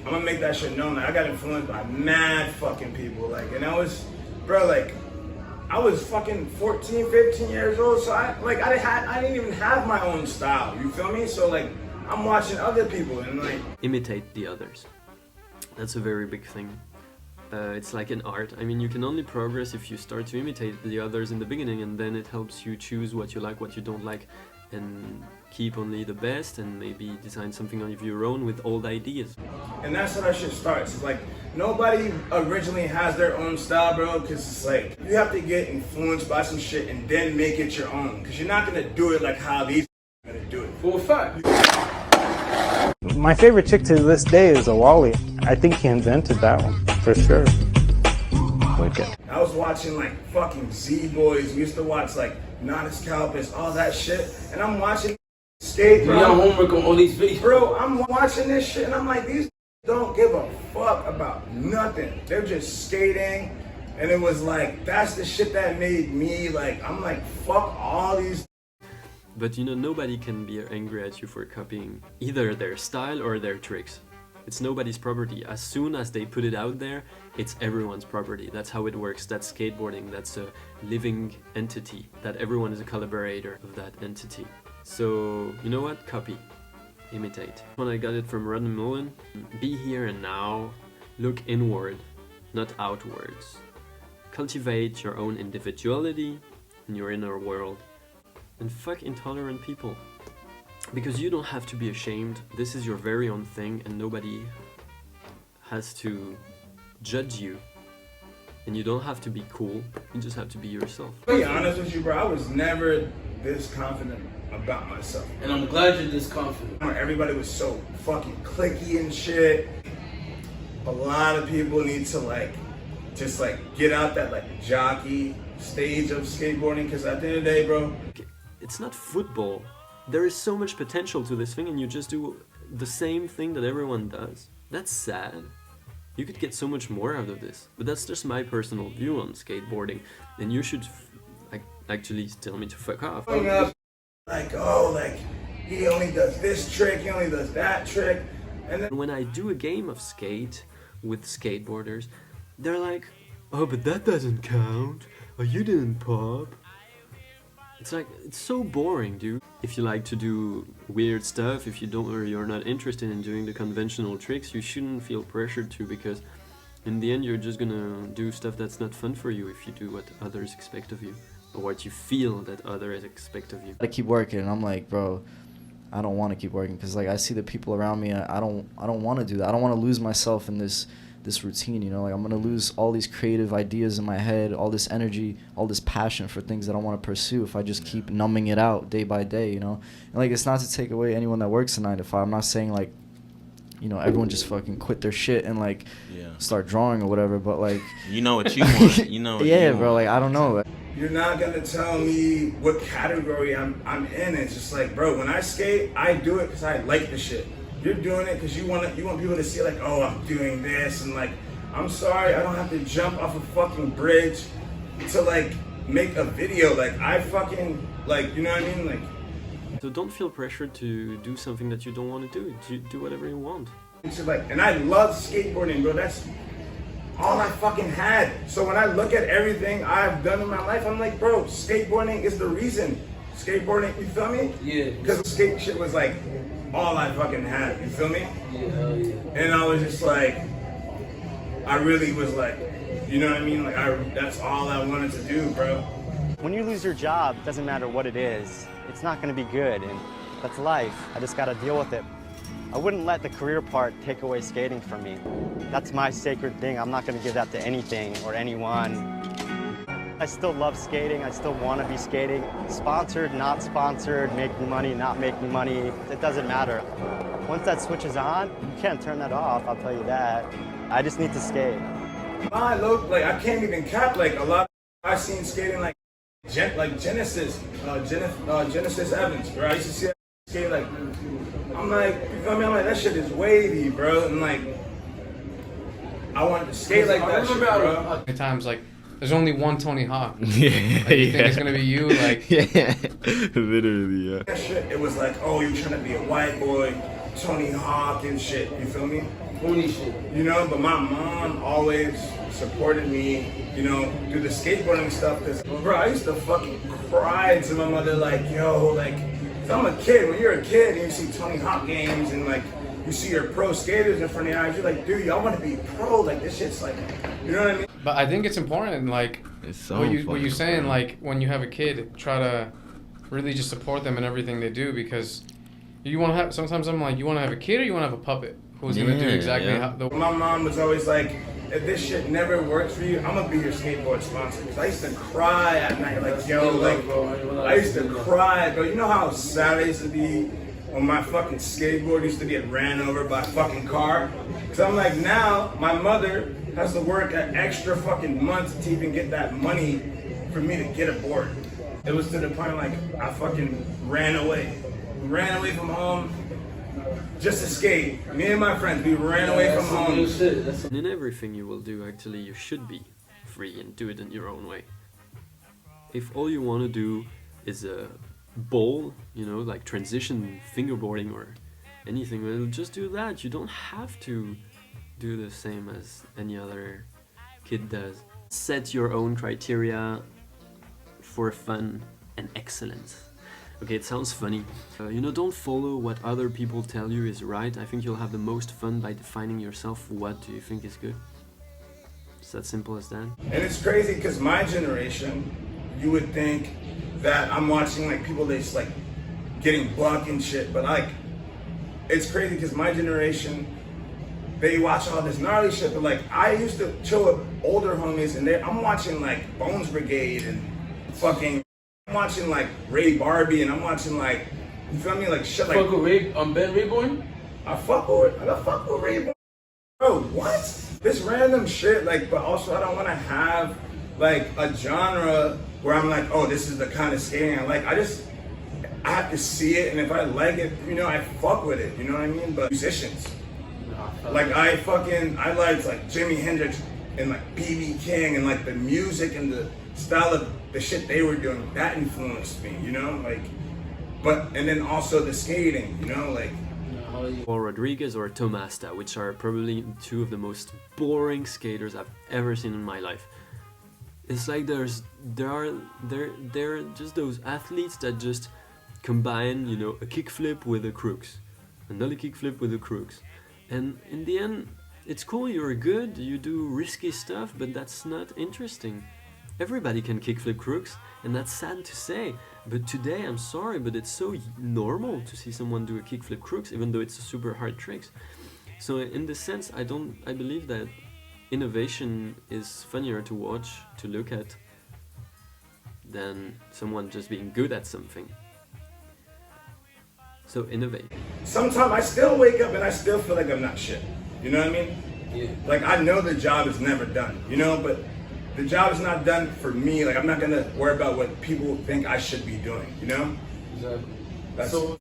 I'm gonna make that shit known. Like, I got influenced by mad fucking people. Like, and I was, bro, like, I was fucking 14, 15 years old, so I didn't even have my own style. You feel me? So like, I'm watching other people and like imitate the others. That's a very big thing. It's like in art. I mean, you can only progress if you start to imitate the others in the beginning, and then it helps you choose what you like, what you don't like, and keep only the best, and maybe design something of your own with old ideas. And that's how that shit starts. It's like, nobody originally has their own style, bro, because it's like, you have to get influenced by some shit and then make it your own. Because you're not going to do it like how these are going to do it. For a fact. My favorite chick to this day is a Wally. I think he invented that one, for sure. Wicked. I was watching like fucking Z-Boys. We used to watch like Nodus Calpus, all that shit. And I'm watching skate, bro. Y'all homework on all these videos. Bro, I'm watching this shit and I'm like, these don't give a fuck about nothing. They're just skating. And it was like, that's the shit that made me like, I'm like, fuck all these. But you know, nobody can be angry at you for copying either their style or their tricks. It's nobody's property. As soon as they put it out there, it's everyone's property. That's how it works. That's skateboarding. That's a living entity. That everyone is a collaborator of that entity. So, you know what? Copy. Imitate. When I got it from Rodney Mullen, be here and now. Look inward, not outwards. Cultivate your own individuality in your inner world. And fuck intolerant people. Because you don't have to be ashamed. This is your very own thing and nobody has to judge you. And you don't have to be cool, you just have to be yourself. To be honest with you, bro, I was never this confident about myself. And I'm glad you're this confident. Everybody was so fucking cliquey and shit. A lot of people need to like, just like get out that like jockey stage of skateboarding, because at the end of the day, bro, it's not football. There is so much potential to this thing and you just do the same thing that everyone does. That's sad. You could get so much more out of this. But that's just my personal view on skateboarding. And you should actually tell me to fuck off. Like, oh, like, he only does this trick, he only does that trick. And then when I do a game of skate with skateboarders, they're like, oh, but that doesn't count. Oh, you didn't pop. It's like, it's so boring, dude. If you like to do weird stuff, if you don't, or you're not interested in doing the conventional tricks, you shouldn't feel pressured to, because in the end you're just gonna do stuff that's not fun for you if you do what others expect of you, or what you feel that others expect of you. I keep working, and I'm like, bro, I don't want to keep working, because like I see the people around me, I don't want to do that. I don't want to lose myself in this routine, you know, like I'm gonna lose all these creative ideas in my head, all this energy, all this passion for things that I want to pursue if I just keep numbing it out day by day, you know. And like, it's not to take away anyone that works a 9 to 5. I'm not saying like, you know, everyone just fucking quit their shit and like start drawing or whatever, but like, you know what you want, you know what yeah, you bro, want. like I don't know. you're not gonna tell me what category I'm in. It's just like, bro, when I skate, I do it because I like the shit. You're doing it because you want people to see like, oh, I'm doing this, and like, I'm sorry, I don't have to jump off a fucking bridge to like make a video. Like, I fucking, like, you know what I mean? Like, so don't feel pressured to do something that you don't want to do. Do whatever you want. it's like, and I love skateboarding, bro. That's all I fucking had. So when I look at everything I've done in my life, I'm like, bro, skateboarding is the reason. Skateboarding, you feel me? Yeah. Because skate shit was like all I fucking had, you feel me? Yeah, hell yeah. And I was just like, I really was like, you know what I mean? Like, that's all I wanted to do, bro. When you lose your job, it doesn't matter what it is, it's not going to be good, and that's life. I just got to deal with it. I wouldn't let the career part take away skating from me. That's my sacred thing. I'm not going to give that to anything or anyone. I still love skating. I still want to be skating. Sponsored, not sponsored, making money, not making money, it doesn't matter. Once that switch is on, you can't turn that off, I'll tell you that. I just need to skate. I look like, I can't even cap, like, a lot of I've seen skating like Genesis Evans, bro. I used to see that skate like, I'm like, you feel me? I'm like, that shit is wavy, bro. And like, I wanted to skate like that shit, bro. At times, like, there's only one Tony Hawk. Yeah, like, you think it's gonna be you, like yeah, literally, yeah. That shit, it was like, oh, you're trying to be a white boy. Tony Hawk and shit, you feel me? Pony shit. You know, but my mom always supported me, you know, through the skateboarding stuff. Cause, bro, I used to fucking cry to my mother, like, yo, like, 'cause I'm a kid. When you're a kid and you see Tony Hawk games and like, you see your pro skaters in front of your eyes, you're like, dude, I want to be pro. Like, this shit's like, you know what I mean? But I think it's important, like, It's so what you're fucking saying, fun. like, when you have a kid, try to really just support them in everything they do, because you want to have, sometimes I'm like, you want to have a kid or you want to have a puppet who's going to do Yeah, exactly yeah. how the... My mom was always like, if this shit never works for you, I'm gonna be your skateboard sponsor. Cause I used to cry at night, like, yo, like, I used to cry, bro. You know how sad I used to be when my fucking skateboard used to get ran over by a fucking car? Cause I'm like, now my mother has to work an extra fucking month to even get that money for me to get a board. It was to the point like I fucking ran away from home just to skate. Me and my friends, we ran away from home. In everything you will do, actually, you should be free and do it in your own way. If all you want to do is a bowl, you know, like transition fingerboarding or anything, well, just do that. You don't have to do the same as any other kid does. Set your own criteria for fun and excellence. Okay, it sounds funny. You know, don't follow what other people tell you is right. I think you'll have the most fun by defining yourself. What do you think is good? It's that simple as that. And it's crazy because my generation, you would think that I'm watching like people that's like getting buck and shit, but like, it's crazy because my generation, they watch all this gnarly shit, but like I used to chill with older homies and I'm watching like Bones Brigade and fucking, I'm watching like Ray Barbie and I'm watching like, you feel me, like shit like. Fuck with Ray, Ben Rayborn? I fuck with Ray Barbie. Bro, what? This random shit, like, but also I don't want to have like a genre where I'm like, oh, this is the kind of skating I like. I have to see it, and if I like it, you know, I fuck with it, you know what I mean? But musicians, like I liked like Jimi Hendrix and like B.B. King and like the music and the style of the shit they were doing, that influenced me, you know? Like, and then also the skating, you know, like. Or Rodriguez or Tomasta, which are probably two of the most boring skaters I've ever seen in my life. It's like they're just those athletes that just combine, you know, a kickflip with a crooks, another kickflip with a crooks, and in the end, it's cool. You're good. You do risky stuff, but that's not interesting. Everybody can kickflip crooks, and that's sad to say. But today, I'm sorry, but it's so normal to see someone do a kickflip crooks, even though it's a super hard tricks. So in this sense, I believe that innovation is funnier to watch, to look at, than someone just being good at something. So innovate. Sometimes I still wake up and I still feel like I'm not shit. You know what I mean? Yeah. Like I know the job is never done, you know, but the job is not done for me. Like I'm not gonna worry about what people think I should be doing, you know? Exactly. That's, So